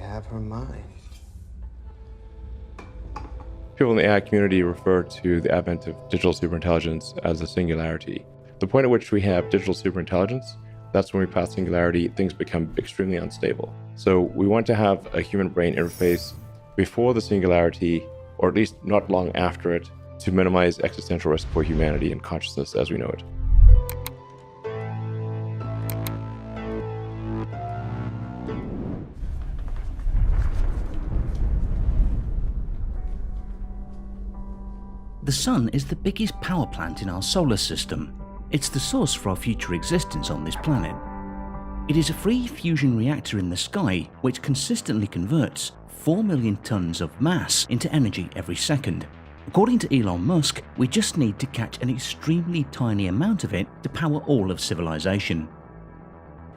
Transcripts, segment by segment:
have her mind. People in the AI community refer to the advent of digital superintelligence as a singularity. The point at which we have digital superintelligence, that's when we pass singularity, things become extremely unstable. So we want to have a human-brain interface before the singularity, or at least not long after it, to minimize existential risk for humanity and consciousness as we know it. The Sun is the biggest power plant in our solar system. It's the source for our future existence on this planet. It is a free fusion reactor in the sky which consistently converts 4 million tons of mass into energy every second. According to Elon Musk, we just need to catch an extremely tiny amount of it to power all of civilization.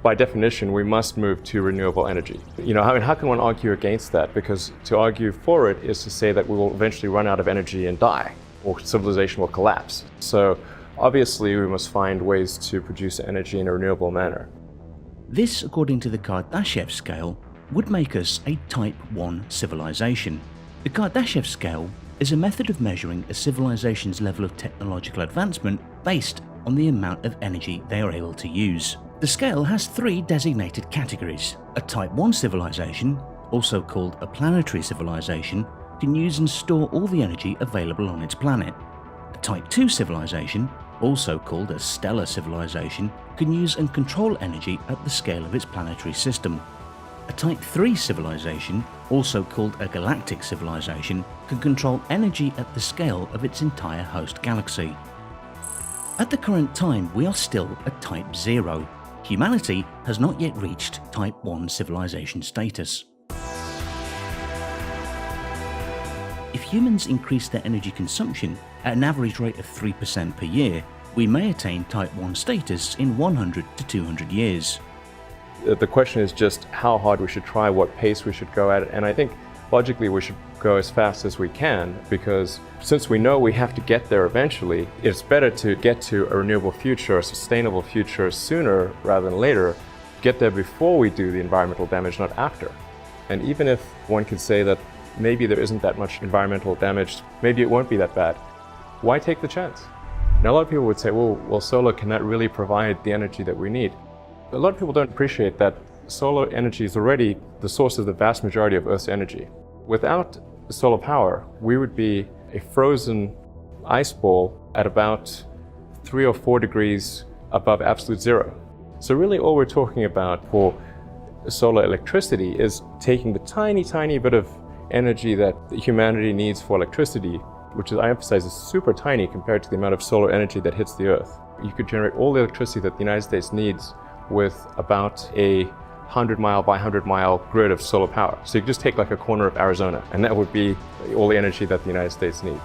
By definition, we must move to renewable energy. How can one argue against that? Because to argue for it is to say that we will eventually run out of energy and die, or civilization will collapse. So obviously we must find ways to produce energy in a renewable manner. This, according to the Kardashev Scale, would make us a Type 1 civilization. The Kardashev Scale is a method of measuring a civilization's level of technological advancement based on the amount of energy they are able to use. The scale has 3 designated categories. A Type 1 civilization, also called a planetary civilization, can use and store all the energy available on its planet. A Type 2 civilization, also called a stellar civilization, can use and control energy at the scale of its planetary system. A Type 3 civilization, also called a galactic civilization, can control energy at the scale of its entire host galaxy. At the current time, we are still at Type 0. Humanity has not yet reached Type 1 civilization status. If humans increase their energy consumption at an average rate of 3% per year, we may attain Type 1 status in 100 to 200 years. The question is just how hard we should try, what pace we should go at it, and I think logically we should go as fast as we can, because since we know we have to get there eventually, it's better to get to a renewable future, a sustainable future sooner rather than later, get there before we do the environmental damage, not after. And even if one could say that maybe there isn't that much environmental damage, maybe it won't be that bad, why take the chance? Now a lot of people would say, well, solar cannot really provide the energy that we need. A lot of people don't appreciate that solar energy is already the source of the vast majority of Earth's energy. Without solar power, we would be a frozen ice ball at about 3 or 4 degrees above absolute zero. So really all we're talking about for solar electricity is taking the tiny, tiny bit of energy that humanity needs for electricity, which is, I emphasize, is super tiny compared to the amount of solar energy that hits the Earth. You could generate all the electricity that the United States needs with about a 100-mile by 100-mile grid of solar power. So you just take like a corner of Arizona, and that would be all the energy that the United States needs.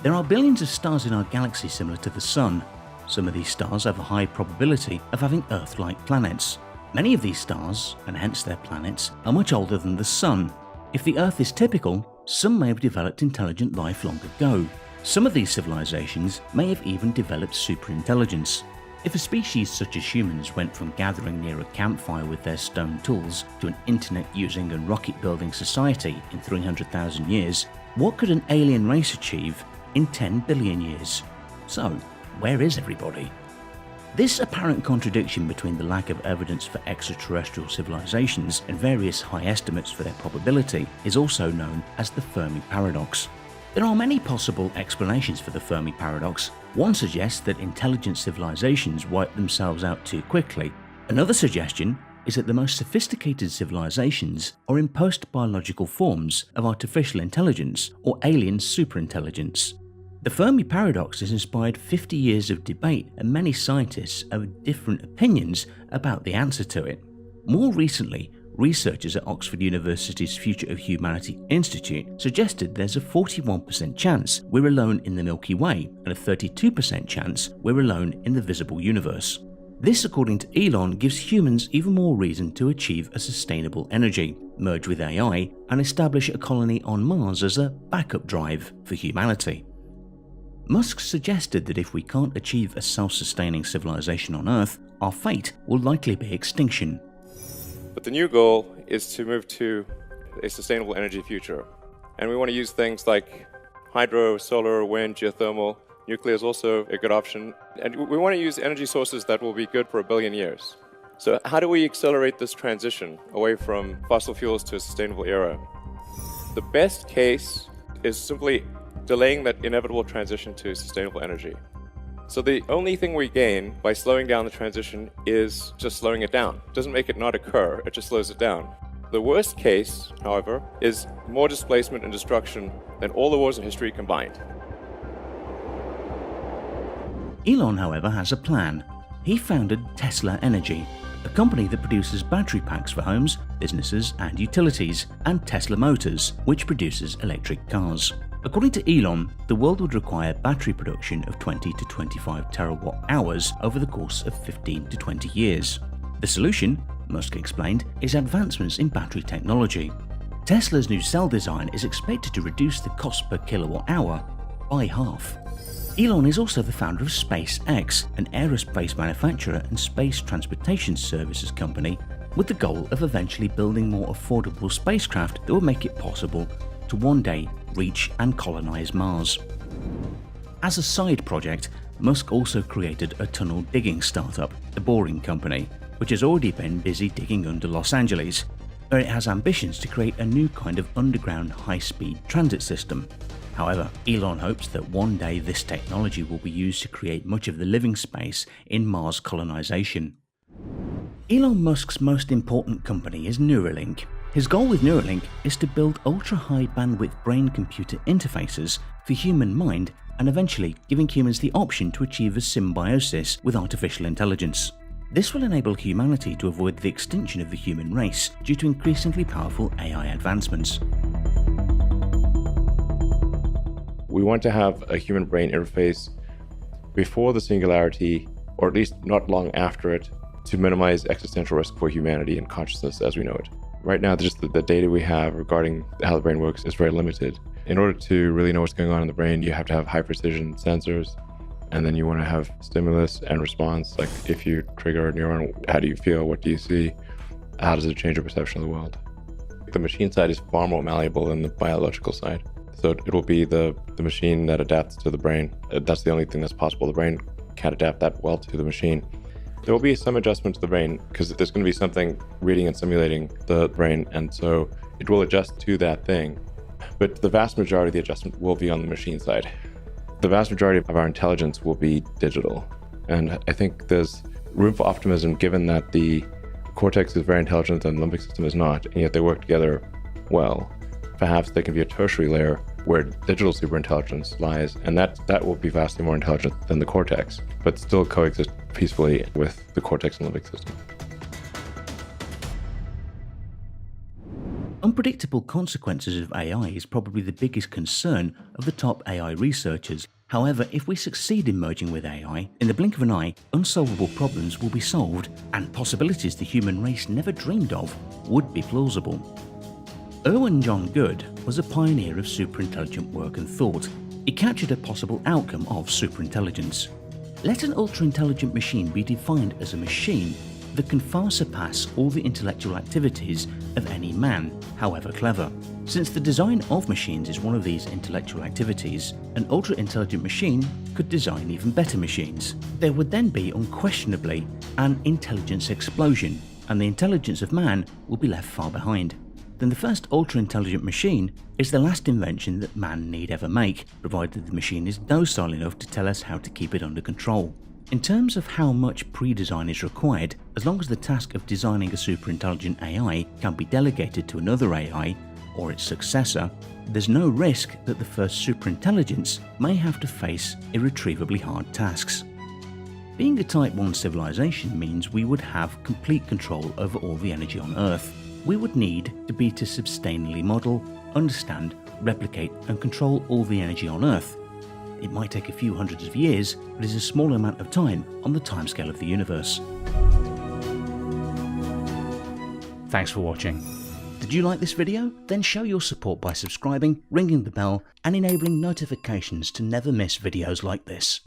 There are billions of stars in our galaxy similar to the Sun. Some of these stars have a high probability of having Earth-like planets. Many of these stars, and hence their planets, are much older than the Sun. If the Earth is typical, some may have developed intelligent life long ago. Some of these civilizations may have even developed superintelligence. If a species such as humans went from gathering near a campfire with their stone tools to an internet-using and rocket-building society in 300,000 years, what could an alien race achieve in 10 billion years? So, where is everybody? This apparent contradiction between the lack of evidence for extraterrestrial civilizations and various high estimates for their probability is also known as the Fermi paradox. There are many possible explanations for the Fermi paradox. One suggests that intelligent civilizations wipe themselves out too quickly. Another suggestion is that the most sophisticated civilizations are in post-biological forms of artificial intelligence or alien superintelligence. The Fermi paradox has inspired 50 years of debate, and many scientists have different opinions about the answer to it. More recently, researchers at Oxford University's Future of Humanity Institute suggested there's a 41% chance we're alone in the Milky Way and a 32% chance we're alone in the visible universe. This, according to Elon, gives humans even more reason to achieve a sustainable energy, merge with AI, and establish a colony on Mars as a backup drive for humanity. Musk suggested that if we can't achieve a self-sustaining civilization on Earth, our fate will likely be extinction. But the new goal is to move to a sustainable energy future. And we want to use things like hydro, solar, wind, geothermal. Nuclear is also a good option. And we want to use energy sources that will be good for 1 billion years. So how do we accelerate this transition away from fossil fuels to a sustainable era? The best case is simply delaying that inevitable transition to sustainable energy. So the only thing we gain by slowing down the transition is just slowing it down. It doesn't make it not occur, it just slows it down. The worst case, however, is more displacement and destruction than all the wars in history combined. Elon, however, has a plan. He founded Tesla Energy, a company that produces battery packs for homes, businesses and utilities, and Tesla Motors, which produces electric cars. According to Elon, the world would require battery production of 20 to 25 terawatt hours over the course of 15 to 20 years. The solution, Musk explained, is advancements in battery technology. Tesla's new cell design is expected to reduce the cost per kilowatt hour by half. Elon is also the founder of SpaceX, an aerospace manufacturer and space transportation services company, with the goal of eventually building more affordable spacecraft that will make it possible to one day reach and colonize Mars. As a side project, Musk also created a tunnel digging startup, The Boring Company, which has already been busy digging under Los Angeles, where it has ambitions to create a new kind of underground high-speed transit system. However, Elon hopes that one day this technology will be used to create much of the living space in Mars colonization. Elon Musk's most important company is Neuralink. His goal with Neuralink is to build ultra-high bandwidth brain-computer interfaces for human mind and eventually giving humans the option to achieve a symbiosis with artificial intelligence. This will enable humanity to avoid the extinction of the human race due to increasingly powerful AI advancements. We want to have a human-brain interface before the singularity, or at least not long after it, to minimize existential risk for humanity and consciousness as we know it. Right now, just the data we have regarding how the brain works is very limited. In order to really know what's going on in the brain, you have to have high-precision sensors, and then you want to have stimulus and response. Like if you trigger a neuron, how do you feel? What do you see? How does it change your perception of the world? The machine side is far more malleable than the biological side. So it will be the machine that adapts to the brain. That's the only thing that's possible. The brain can't adapt that well to the machine. There will be some adjustment to the brain because there's going to be something reading and simulating the brain, and so it will adjust to that thing. But the vast majority of the adjustment will be on the machine side. The vast majority of our intelligence will be digital. And I think there's room for optimism given that the cortex is very intelligent and the limbic system is not, and yet they work together well. Perhaps there can be a tertiary layer where digital superintelligence lies, and that will be vastly more intelligent than the cortex, but still coexist peacefully with the cortex and limbic system. Unpredictable consequences of AI is probably the biggest concern of the top AI researchers. However, if we succeed in merging with AI, in the blink of an eye, unsolvable problems will be solved, and possibilities the human race never dreamed of would be plausible. Erwin John Good was a pioneer of superintelligent work and thought. He captured a possible outcome of superintelligence. Let an ultra-intelligent machine be defined as a machine that can far surpass all the intellectual activities of any man, however clever. Since the design of machines is one of these intellectual activities, an ultra-intelligent machine could design even better machines. There would then be unquestionably an intelligence explosion, and the intelligence of man will be left far behind. Then the first ultra-intelligent machine is the last invention that man need ever make, provided the machine is docile enough to tell us how to keep it under control. In terms of how much pre-design is required, as long as the task of designing a superintelligent AI can be delegated to another AI or its successor, there's no risk that the first superintelligence may have to face irretrievably hard tasks. Being a Type 1 civilization means we would have complete control over all the energy on Earth. We would need to be to sustainably model, understand, replicate and control all the energy on Earth. It might take a few hundreds of years, but is a small amount of time on the timescale of the universe. Thanks for watching. Did you like this video? Then show your support by subscribing, ringing the bell and enabling notifications to never miss videos like this.